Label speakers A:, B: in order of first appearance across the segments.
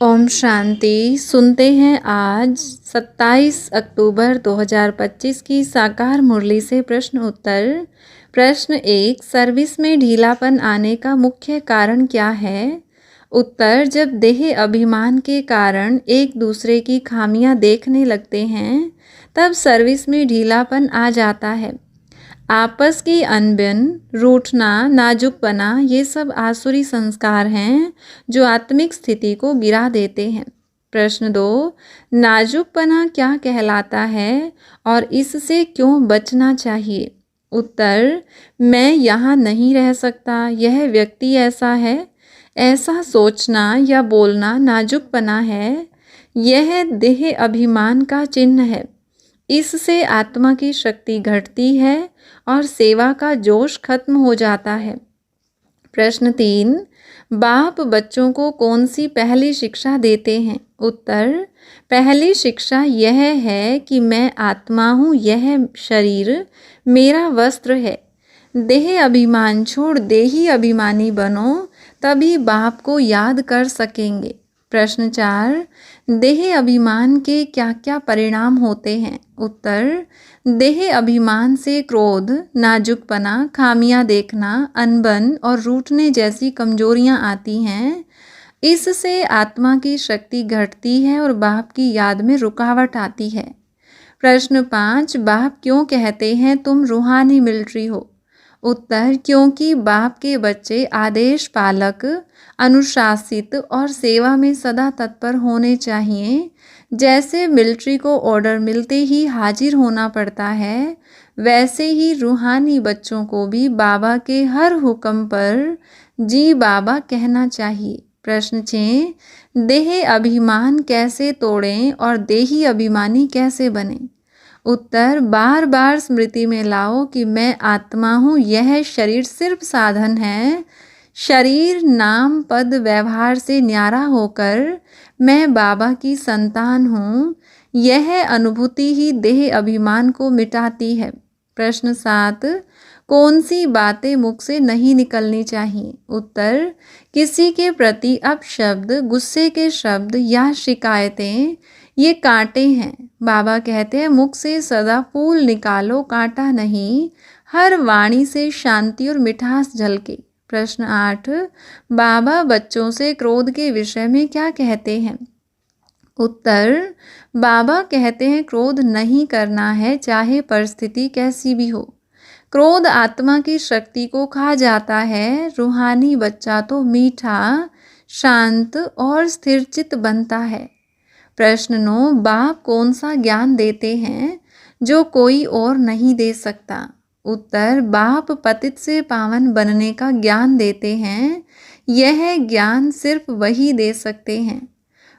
A: ओम शांति। सुनते हैं आज 27 अक्टूबर 2025 की साकार मुरली से प्रश्न उत्तर। प्रश्न 1, सर्विस में ढीलापन आने का मुख्य कारण क्या है? उत्तर, जब देह अभिमान के कारण एक दूसरे की खामियां देखने लगते हैं तब सर्विस में ढीलापन आ जाता है। आपस की अनबन, रूठना, नाजुकपना, ये सब आसुरी संस्कार हैं जो आत्मिक स्थिति को गिरा देते हैं। प्रश्न 2, नाजुकपना क्या कहलाता है और इससे क्यों बचना चाहिए? उत्तर, मैं यहाँ नहीं रह सकता, यह व्यक्ति ऐसा है, ऐसा सोचना या बोलना नाजुकपना है। यह देह अभिमान का चिन्ह है। इससे आत्मा की शक्ति घटती है और सेवा का जोश खत्म हो जाता है। प्रश्न 3, बाप बच्चों को कौन सी पहली शिक्षा देते हैं? उत्तर, पहली शिक्षा यह है कि मैं आत्मा हूँ, यह शरीर मेरा वस्त्र है। देह अभिमान छोड़ देही अभिमानी बनो, तभी बाप को याद कर सकेंगे। प्रश्न 4, देह अभिमान के क्या क्या परिणाम होते हैं? उत्तर, देह अभिमान से क्रोध, नाजुकपना, खामियां देखना, अनबन और रूठने जैसी कमजोरियां आती हैं। इससे आत्मा की शक्ति घटती है और बाप की याद में रुकावट आती है। प्रश्न 5, बाप क्यों कहते हैं तुम रूहानी मिलिट्री हो? उत्तर, क्योंकि बाप के बच्चे आदेश पालक, अनुशासित और सेवा में सदा तत्पर होने चाहिए। जैसे मिलिट्री को ऑर्डर मिलते ही हाजिर होना पड़ता है, वैसे ही रूहानी बच्चों को भी बाबा के हर हुक्म पर जी बाबा कहना चाहिए। प्रश्न 6, देह अभिमान कैसे तोड़ें और देही अभिमानी कैसे बने? उत्तर, बार बार स्मृति में लाओ कि मैं आत्मा हूँ, यह शरीर सिर्फ साधन है। शरीर, नाम, पद, व्यवहार से न्यारा होकर मैं बाबा की संतान हूँ, यह अनुभूति ही देह अभिमान को मिटाती है। प्रश्न 7, कौन सी बातें मुख से नहीं निकलनी चाहिए? उत्तर, किसी के प्रति अपशब्द, गुस्से के शब्द या शिकायतें, ये कांटे हैं। बाबा कहते हैं मुख से सदा फूल निकालो, कांटा नहीं। हर वाणी से शांति और मिठास झलके। प्रश्न 8, बाबा बच्चों से क्रोध के विषय में क्या कहते हैं? उत्तर, बाबा कहते हैं क्रोध नहीं करना है, चाहे परिस्थिति कैसी भी हो। क्रोध आत्मा की शक्ति को खा जाता है। रूहानी बच्चा तो मीठा, शांत और स्थिरचित्त बनता है। प्रश्न 9, बाप कौन सा ज्ञान देते हैं जो कोई और नहीं दे सकता? उत्तर, बाप पतित से पावन बनने का ज्ञान देते हैं। यह ज्ञान सिर्फ वही दे सकते हैं।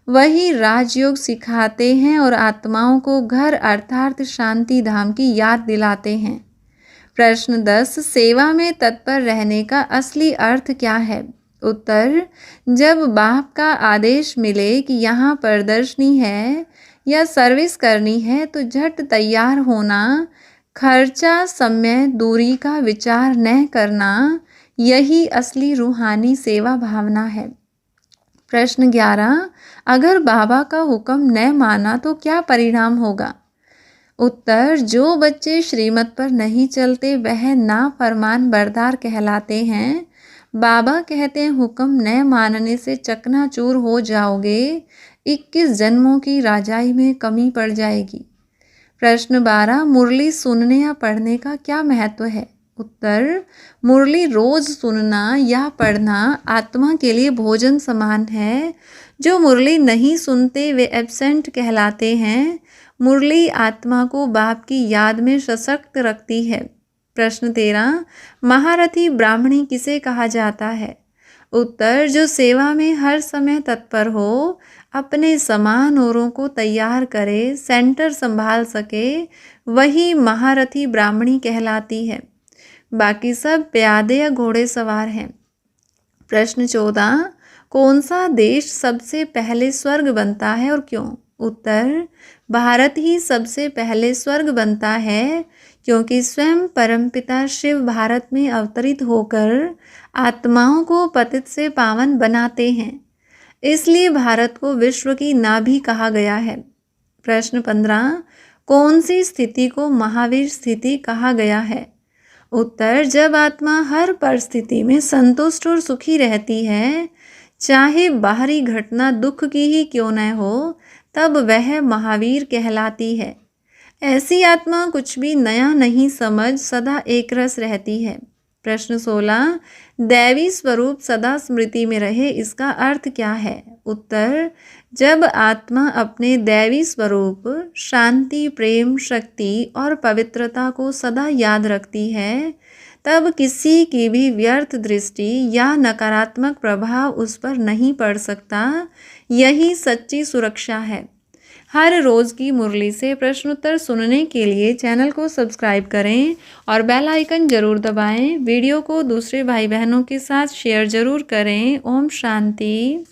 A: वही राजयोग सिखाते हैं और आत्माओं को घर अर्थात शांति धाम की याद दिलाते हैं। प्रश्न 10, सेवा में तत्पर रहने का असली अर्थ क्या है? उत्तर, जब बाप का आदेश मिले कि यहाँ प्रदर्शनी है या सर्विस करनी है तो झट तैयार होना, खर्चा, समय, दूरी का विचार न करना, यही असली रूहानी सेवा भावना है। प्रश्न 11, अगर बाबा का हुक्म न माना तो क्या परिणाम होगा? उत्तर, जो बच्चे श्रीमत पर नहीं चलते वह नाफरमान बरदार कहलाते हैं। बाबा कहते हैं हुक्म न मानने से चकनाचूर हो जाओगे, 21 जन्मों की राजाई में कमी पड़ जाएगी। प्रश्न 12, मुरली सुनने या पढ़ने का क्या महत्व है? उत्तर, मुरली रोज सुनना या पढ़ना आत्मा के लिए भोजन समान है। जो मुरली नहीं सुनते वे एब्सेंट कहलाते हैं। मुरली आत्मा को बाप की याद में सशक्त रखती है। प्रश्न 13, महारथी ब्राह्मणी किसे कहा जाता है? उत्तर, जो सेवा में हर समय तत्पर हो, अपने समान औरों को तैयार करे, सेंटर संभाल सके, वही महारथी ब्राह्मणी कहलाती है। बाकी सब प्यादे या घोड़े सवार हैं। प्रश्न 14, कौन सा देश सबसे पहले स्वर्ग बनता है और क्यों? उत्तर, भारत ही सबसे पहले स्वर्ग बनता है क्योंकि स्वयं परमपिता शिव भारत में अवतरित होकर आत्माओं को पतित से पावन बनाते हैं। इसलिए भारत को विश्व की नाभि कहा गया है। प्रश्न 15, कौन सी स्थिति को महावीर स्थिति कहा गया है? उत्तर, जब आत्मा हर परिस्थिति में संतुष्ट और सुखी रहती है, चाहे बाहरी घटना दुख की ही क्यों न हो, तब वह महावीर कहलाती है। ऐसी आत्मा कुछ भी नया नहीं समझ सदा एकरस रहती है। प्रश्न 16, दैवी स्वरूप सदा स्मृति में रहे, इसका अर्थ क्या है? उत्तर, जब आत्मा अपने दैवी स्वरूप शांति, प्रेम, शक्ति और पवित्रता को सदा याद रखती है, तब किसी की भी व्यर्थ दृष्टि या नकारात्मक प्रभाव उस पर नहीं पड़ सकता। यही सच्ची सुरक्षा है। हर रोज़ की मुरली से प्रश्नोत्तर सुनने के लिए चैनल को सब्सक्राइब करें और बेल आइकन जरूर दबाएं। वीडियो को दूसरे भाई बहनों के साथ शेयर जरूर करें। ओम शांति।